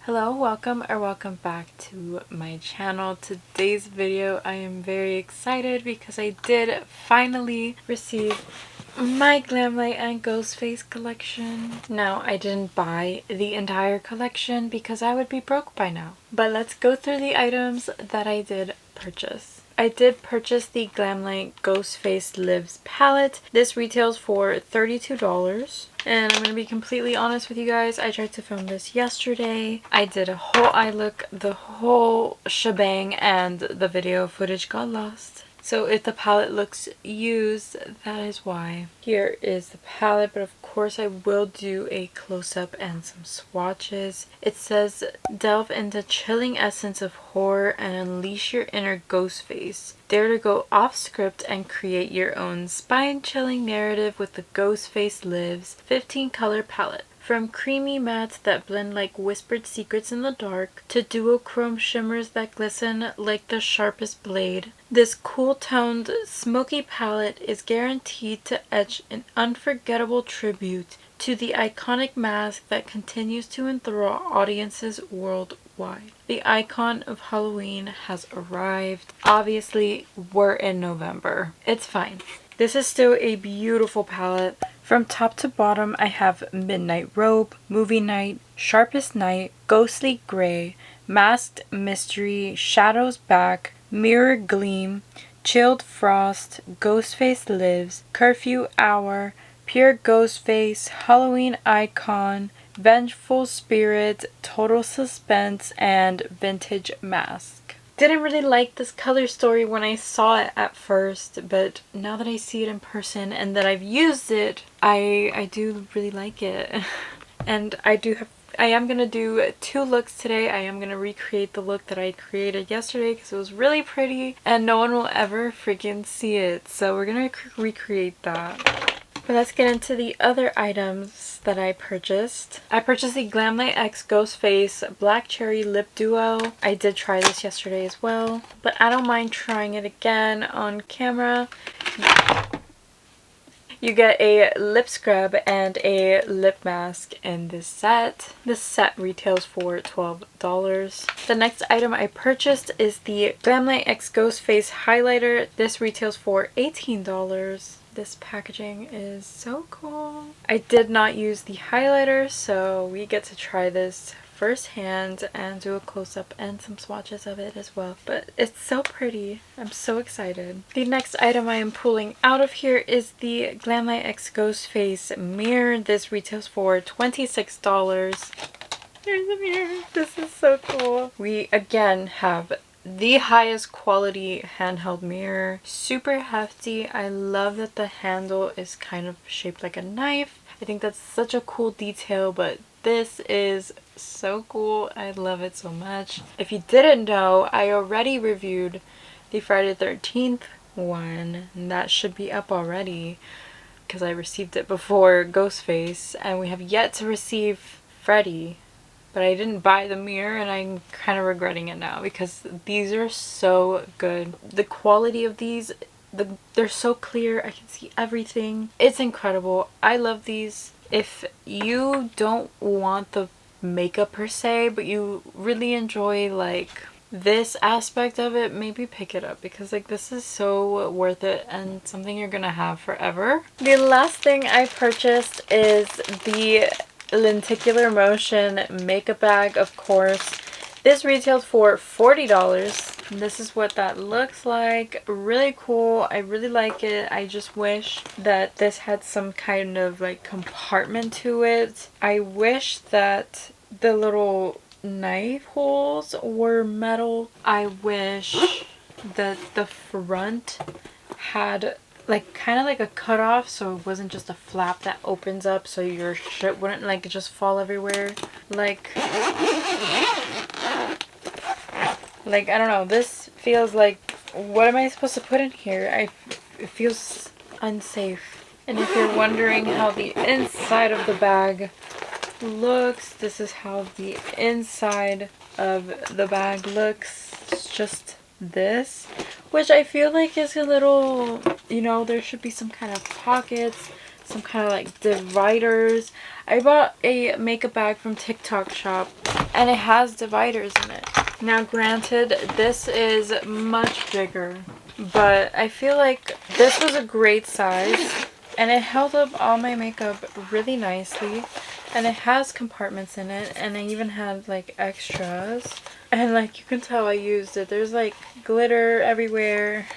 Hello, welcome back to my channel. Today's video I am very excited because I did finally receive my Glamlite and Ghostface collection. Now, I didn't buy the entire collection because I would be broke by now. But let's go through the items that I did purchase. I did purchase the Glamlite Ghostface Lives palette. This retails for $32. And I'm going to be completely honest with you guys, I tried to film this yesterday. I did a whole eye look, the whole shebang, and the video footage got lost. So if the palette looks used, that is why. Here is the palette, but of course I will do a close-up and some swatches. It says, delve into chilling essence of horror and unleash your inner ghost face. Dare to go off script and create your own spine-chilling narrative with the Ghostface Lives 15 color palette. From creamy mattes that blend like whispered secrets in the dark to duochrome shimmers that glisten like the sharpest blade, this cool-toned, smoky palette is guaranteed to etch an unforgettable tribute to the iconic mask that continues to enthrall audiences worldwide. The icon of Halloween has arrived. Obviously, we're in November. It's fine. This is still a beautiful palette. From top to bottom, I have Midnight Robe, Movie Night, Sharpest Night, Ghostly Gray, Masked Mystery, Shadows Back, Mirror Gleam, Chilled Frost, Ghostface Lives, Curfew Hour, Pure Ghostface, Halloween Icon, Vengeful Spirit, Total Suspense, and Vintage Mask. Didn't really like this color story when I saw it at first, but now that I see it in person and that I've used it, I do really like it. And I am going to do 2 looks today. I am going to recreate the look that I created yesterday because it was really pretty and no one will ever freaking see it. So we're going to recreate that. But let's get into the other items that I purchased. I purchased the Glamlite X Ghostface Black Cherry Lip Duo. I did try this yesterday as well, but I don't mind trying it again on camera. You get a lip scrub and a lip mask in this set. This set retails for $12. The next item I purchased is the Glamlite X Ghostface Highlighter. This retails for $18. This packaging is so cool. I did not use the highlighter, so we get to try this firsthand and do a close-up and some swatches of it as well. But it's so pretty. I'm so excited. The next item I am pulling out of here is the Glamlite X Ghostface mirror. This retails for $26. Here's the mirror. This is so cool. We again have the highest quality handheld mirror. Super hefty. I love that the handle is kind of shaped like a knife. I think that's such a cool detail, but this is so cool. I love it so much. If you didn't know, I already reviewed the Friday the 13th one. And that should be up already because I received it before Ghostface, and we have yet to receive Freddy. But I didn't buy the mirror and I'm kind of regretting it now because these are so good. The quality of these, they're so clear. I can see everything. It's incredible. I love these. If you don't want the makeup per se, but you really enjoy like this aspect of it, maybe pick it up because like this is so worth it and something you're gonna have forever. The last thing I purchased is the Lenticular Motion makeup bag, of course. This retails for $40. This is what that looks like. Really cool. I really like it. I just wish that this had some kind of like compartment to it. I wish that the little knife holes were metal. I wish that the front had like kind of like a cutoff, so it wasn't just a flap that opens up so your shit wouldn't like just fall everywhere. Like I don't know, this feels like, what am I supposed to put in here? It feels unsafe. And if you're wondering how the inside of the bag looks, this is how the inside of the bag looks. It's just this, which I feel like is a little, you know, there should be some kind of pockets, some kind of like dividers. I bought a makeup bag from TikTok shop and it has dividers in it. Now granted, this is much bigger, but I feel like this was a great size and it held up all my makeup really nicely. And it has compartments in it, and I even had like extras. And like you can tell I used it. There's like glitter everywhere.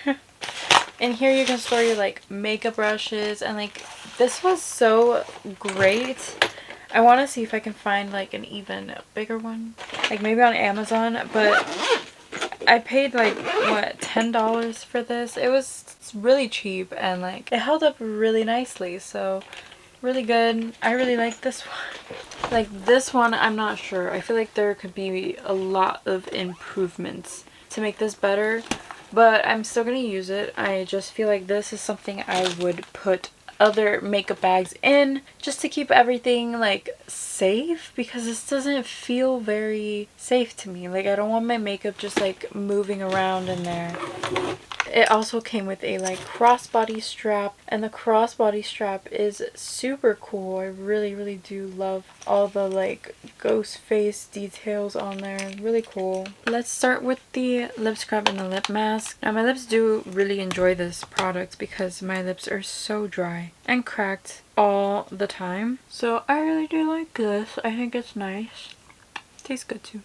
And here you can store your like makeup brushes, and like this was so great. I want to see if I can find like an even bigger one, like maybe on Amazon, but I paid like what, $10 for this. It was really cheap and like it held up really nicely, so really good. I really like this one. Like this one, I'm not sure. I feel like there could be a lot of improvements to make this better, but I'm still gonna use it. I just feel like this is something I would put other makeup bags in just to keep everything like safe, because this doesn't feel very safe to me. Like I don't want my makeup just like moving around in there. It also came with a like crossbody strap, and the crossbody strap is super cool. I really do love all the like ghost face details on there. Really cool. Let's start with the lip scrub and the lip mask. Now my lips do really enjoy this product because my lips are so dry and cracked all the time. So I really do like this. I think it's nice. Tastes good too.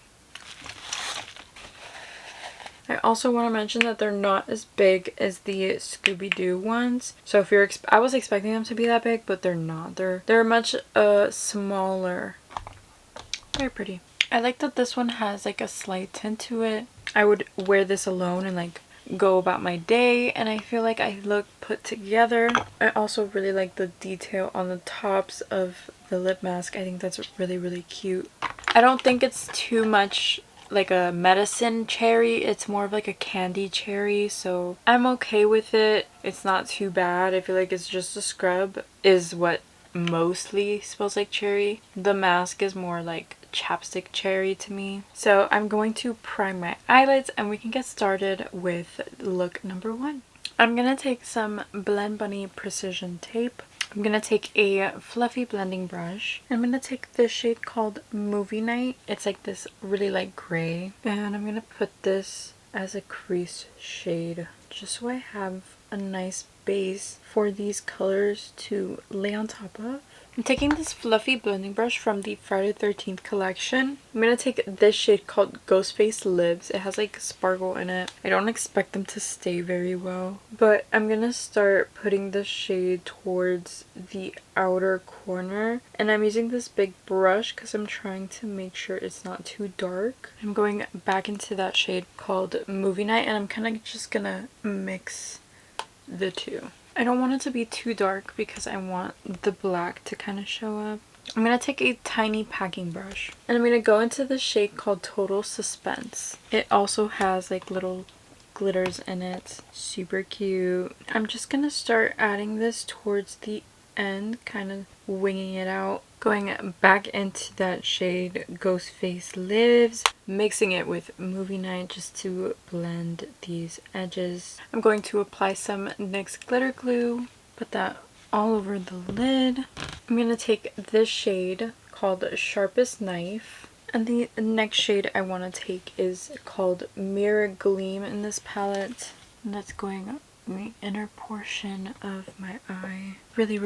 I also want to mention that they're not as big as the Scooby-Doo ones. So if you're I was expecting them to be that big, but they're not. They're much smaller. Very pretty. I like that this one has like a slight tint to it. I would wear this alone and like go about my day, and I feel like I look put together. I also really like the detail on the tops of the lip mask. I think that's really cute. I don't think it's too much like a medicine cherry. It's more of like a candy cherry, so I'm okay with it. It's not too bad. I feel like it's just a scrub is what mostly smells like cherry. The mask is more like chapstick cherry to me. So I'm going to prime my eyelids and we can get started with look number 1. I'm gonna take some Blend Bunny precision tape. I'm gonna take a fluffy blending brush. I'm gonna take this shade called Movie Night. It's like this really light gray, and I'm gonna put this as a crease shade just so I have a nice base for these colors to lay on top of. I'm taking this fluffy blending brush from the Friday the 13th collection. I'm going to take this shade called Ghostface Lives. It has like sparkle in it. I don't expect them to stay very well, but I'm going to start putting the shade towards the outer corner. And I'm using this big brush because I'm trying to make sure it's not too dark. I'm going back into that shade called Movie Night, and I'm kind of just going to mix the two. I don't want it to be too dark because I want the black to kind of show up. I'm going to take a tiny packing brush and I'm going to go into the shade called Total Suspense. It also has like little glitters in it. Super cute. I'm just going to start adding this towards the end, kind of winging it out. Going back into that shade Ghostface Lives, mixing it with Movie Night just to blend these edges. I'm going to apply some NYX glitter glue, put that all over the lid. I'm going to take this shade called Sharpest Knife, and the next shade I want to take is called Mirror Gleam in this palette, and that's going up the inner portion of my eye. Really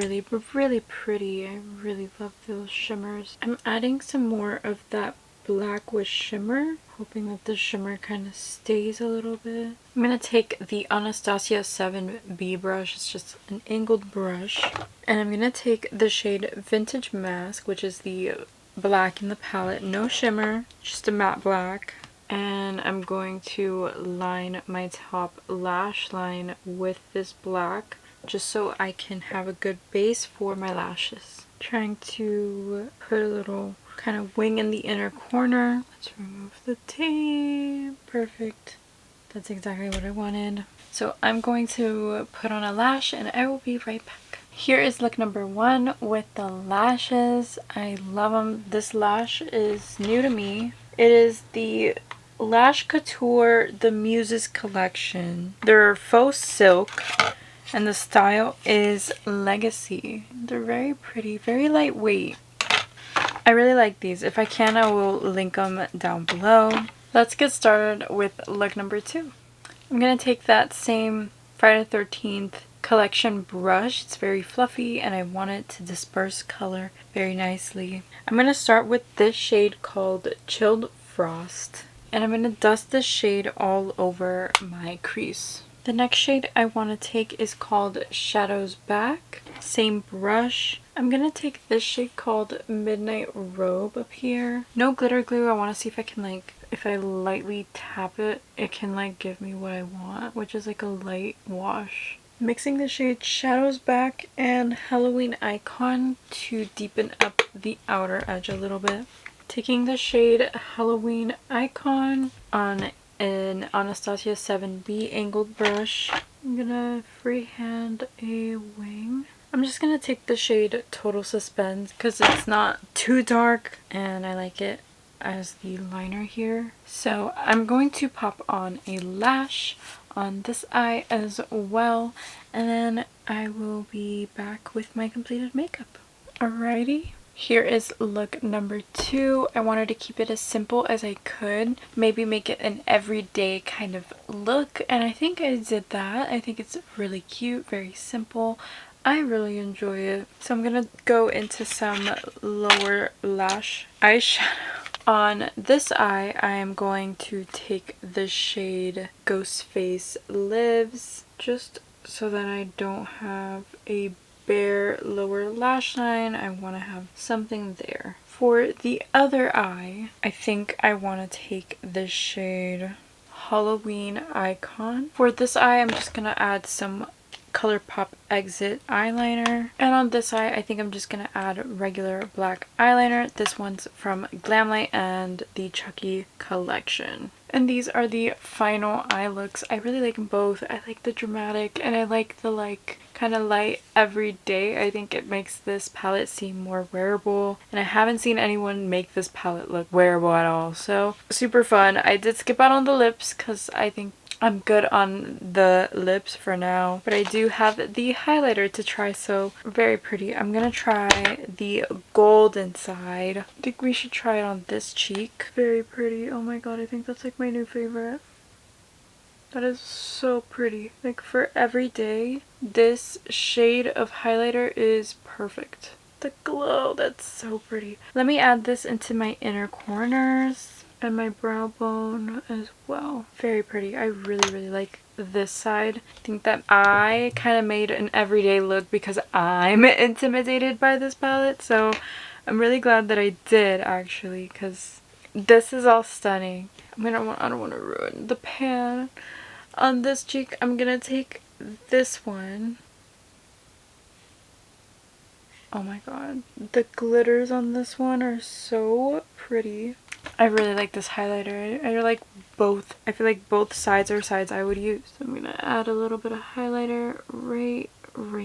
pretty. I really love those shimmers. I'm adding some more of that black with shimmer, hoping that the shimmer kind of stays a little bit. I'm going to take the Anastasia 7B brush. It's just an angled brush. And I'm going to take the shade Vintage Mask, which is the black in the palette. No shimmer, just a matte black. And I'm going to line my top lash line with this black just so I can have a good base for my lashes. Trying to put a little kind of wing in the inner corner. Let's remove the tape. Perfect. That's exactly what I wanted. So I'm going to put on a lash and I will be right back. Here is look number 1 with the lashes. I love them. This lash is new to me. It is the Lash Couture The Muses collection. They're faux silk and the style is Legacy. They're very pretty, very lightweight. I really like these. If I can, I will link them down below. Let's get started with look number 2. I'm going to take that same Friday the 13th collection brush. It's very fluffy and I want it to disperse color very nicely. I'm going to start with this shade called Chilled Frost. And I'm going to dust this shade all over my crease. The next shade I want to take is called Shadows Back. Same brush. I'm going to take this shade called Midnight Robe up here. No glitter glue. I want to see if I can if I lightly tap it, it can give me what I want, which is a light wash. Mixing the shade Shadows Back and Halloween Icon to deepen up the outer edge a little bit. Taking the shade Halloween Icon on an Anastasia 7B angled brush. I'm gonna freehand a wing. I'm just gonna take the shade Total Suspense because it's not too dark and I like it as the liner here. So I'm going to pop on a lash on this eye as well, and then I will be back with my completed makeup. Alrighty. Here is look number 2. I wanted to keep it as simple as I could. Maybe make it an everyday kind of look. And I think I did that. I think it's really cute, very simple. I really enjoy it. So I'm going to go into some lower lash eyeshadow. On this eye, I am going to take the shade Ghostface Lives. Just so that I don't have a bare lower lash line. I want to have something there. For the other eye, I think I want to take the shade Halloween Icon. For this eye, I'm just going to add some ColourPop Exit eyeliner. And on this eye, I think I'm just going to add regular black eyeliner. This one's from Glamlite and the Chucky collection. And these are the final eye looks. I really like them both. I like the dramatic and I like the kind of light everyday. I think it makes this palette seem more wearable. And I haven't seen anyone make this palette look wearable at all. So super fun. I did skip out on the lips because I think I'm good on the lips for now, but I do have the highlighter to try, so very pretty. I'm gonna try the golden side. I think we should try it on this cheek. Very pretty. Oh my god, I think that's my new favorite. That is so pretty. For every day, this shade of highlighter is perfect. The glow, that's so pretty. Let me add this into my inner corners and my brow bone as well. Very pretty. I really like this side. I think that I kind of made an everyday look because I'm intimidated by this palette, so I'm really glad that I did actually, because this is all stunning. I don't want to ruin the pan. On this cheek, I'm gonna take this one. Oh my god, the glitters on this one are so pretty. I really like this highlighter. I like both. I feel like both sides are sides I would use. So I'm gonna add a little bit of highlighter right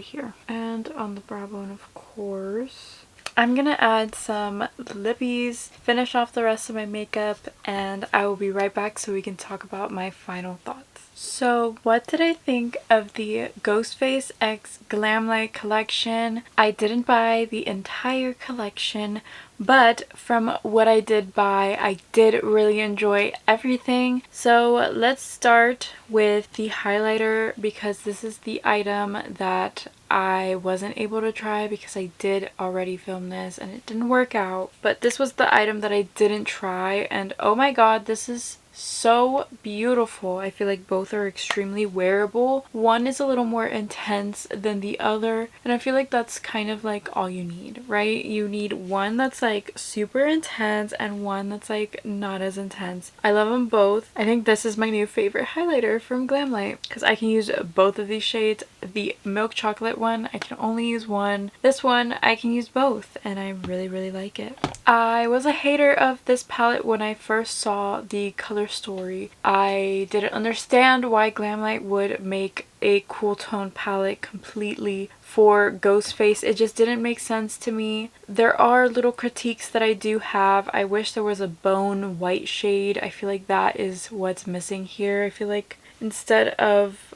here. And on the brow bone, of course. I'm gonna add some lippies, finish off the rest of my makeup, and I will be right back so we can talk about my final thoughts. So what did I think of the Ghostface X Glamlite collection? I didn't buy the entire collection, but from what I did buy, I did really enjoy everything. So let's start with the highlighter because this is the item that I wasn't able to try because I did already film this and it didn't work out. But this was the item that I didn't try, and oh my god, this is so beautiful. I feel like both are extremely wearable. One is a little more intense than the other, and I feel like that's kind of all you need, right? You need one that's super intense and one that's not as intense. I love them both. I think this is my new favorite highlighter from Glamlite because I can use both of these shades. The milk chocolate one, I can only use one. This one, I can use both, and I really like it. I was a hater of this palette when I first saw the color story. I didn't understand why Glamlite would make a cool tone palette completely for Ghostface. It just didn't make sense to me. There are little critiques that I do have. I wish there was a bone white shade. I feel like that is what's missing here. I feel like instead of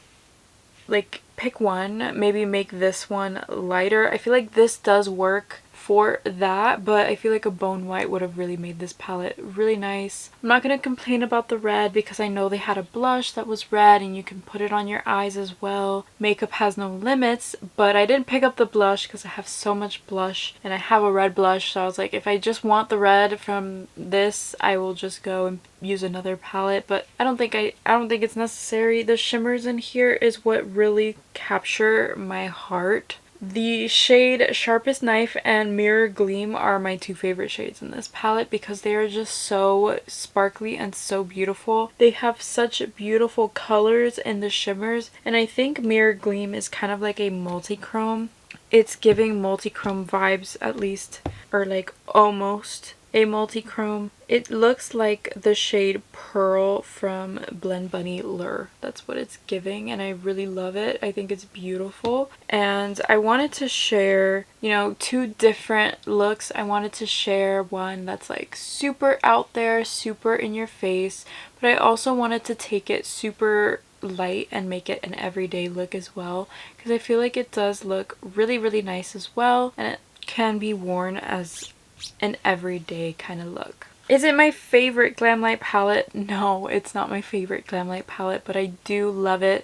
pick one, maybe make this one lighter. I feel like this does work for that, but I feel like a bone white would have really made this palette really nice. I'm not going to complain about the red because I know they had a blush that was red and you can put it on your eyes as well. Makeup has no limits, but I didn't pick up the blush because I have so much blush and I have a red blush, so I was like, if I just want the red from this, I will just go and use another palette, but I don't think it's necessary. The shimmers in here is what really capture my heart. The shade Sharpest Knife and Mirror Gleam are my two favorite shades in this palette because they are just so sparkly and so beautiful. They have such beautiful colors in the shimmers, and I think Mirror Gleam is kind of like a multi-chrome. It's giving multi-chrome vibes at least, or like almost a multi-chrome. It looks like the shade Pearl from Blend Bunny Lure. That's what it's giving, and I really love it. I think it's beautiful, and I wanted to share, you know, two different looks. I wanted to share one that's like super out there, super in your face, but I also wanted to take it super light and make it an everyday look as well, because I feel like it does look really, really nice as well, and it can be worn as an everyday kind of look. Is it my favorite Glamlite palette? No, it's not my favorite Glamlite palette, but I do love it.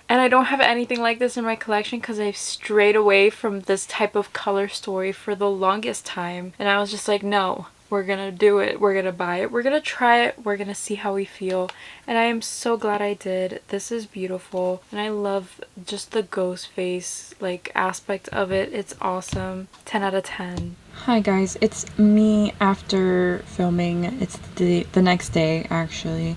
And I don't have anything like this in my collection because I've strayed away from this type of color story for the longest time. And I was just like, no, we're gonna do it. We're gonna buy it. We're gonna try it. We're gonna see how we feel. And I am so glad I did. This is beautiful. And I love just the ghost face like aspect of it. It's awesome. 10 out of 10. Hi guys, it's me after filming. It's the next day actually.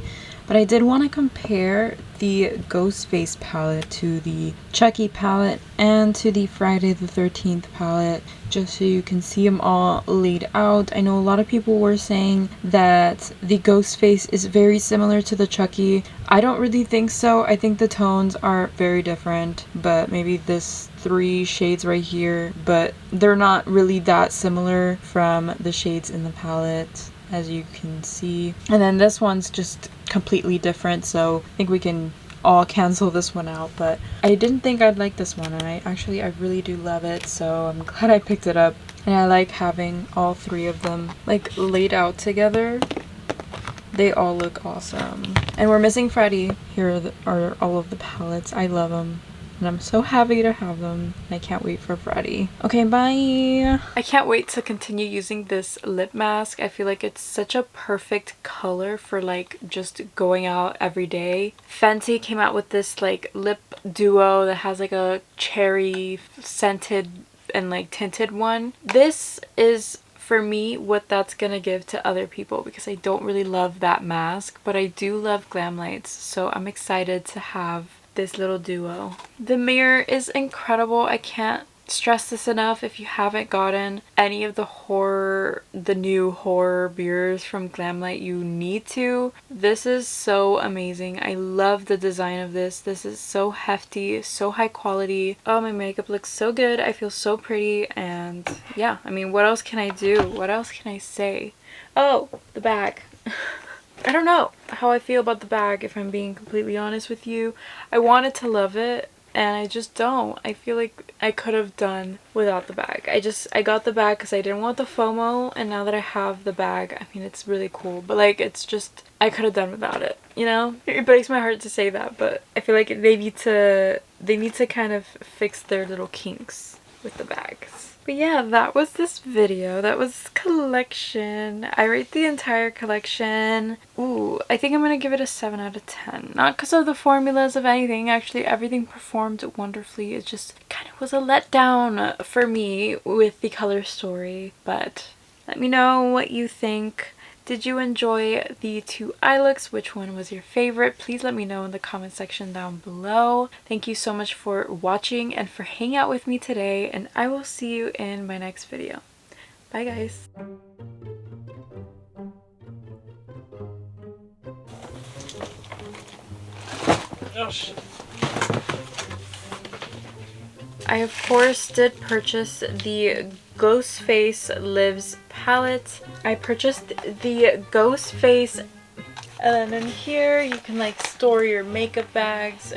But I did want to compare the Ghostface palette to the Chucky palette and to the Friday the 13th palette, just so you can see them all laid out. I know a lot of people were saying that the Ghostface is very similar to the Chucky. I don't really think so. I think the tones are very different, but maybe this 3 shades right here, but they're not really that similar from the shades in the palette, as you can see. And then this one's just completely different, so I think we can all cancel this one out. But I didn't think I'd like this one, and I really do love it, so I'm glad I picked it up. And I like having all 3 of them like laid out together. They all look awesome. And we're missing Freddy. Here are all of the palettes. I love them. And I'm so happy to have them. I can't wait for Freddy. Okay, bye! I can't wait to continue using this lip mask. I feel like it's such a perfect color for like just going out every day. Fenty came out with this like lip duo that has like a cherry scented and like tinted one. This is for me what that's gonna give to other people because I don't really love that mask, but I do love Glamlites, so I'm excited to have this little duo. The mirror is incredible. I can't stress this enough. If you haven't gotten any of the new horror mirrors from Glamlite, you need to. This is so amazing. I love the design of this. This is so hefty, so high quality. Oh, my makeup looks so good. I feel so pretty, and yeah, I mean, what else can I do? What else can I say? Oh, the bag. I don't know how I feel about the bag, if I'm being completely honest with you. I wanted to love it, and I just don't. I feel like I could have done without the bag. I got the bag because I didn't want the FOMO, and now that I have the bag, I mean, it's really cool, but like, it's just, I could have done without it, you know? It breaks my heart to say that, but I feel like they need to kind of fix their little kinks with the bags. But yeah, that was this video. That was this collection. I rate the entire collection. Ooh, I think I'm gonna give it a 7 out of 10. Not because of the formulas of anything. Actually, everything performed wonderfully. It just kind of was a letdown for me with the color story. But let me know what you think. Did you enjoy the 2 eye looks? Which one was your favorite? Please let me know in the comment section down below. Thank you so much for watching and for hanging out with me today, and I will see you in my next video. Bye guys! Oh shit. I of course did purchase the Ghostface Lives palette. I purchased the Ghostface, and then here you can like store your makeup bags. So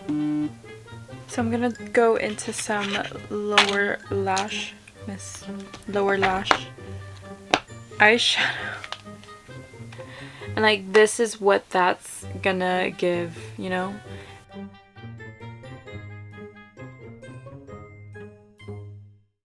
I'm gonna go into some lower lash Miss Lower Lash eyeshadow. And like this is what that's gonna give, you know?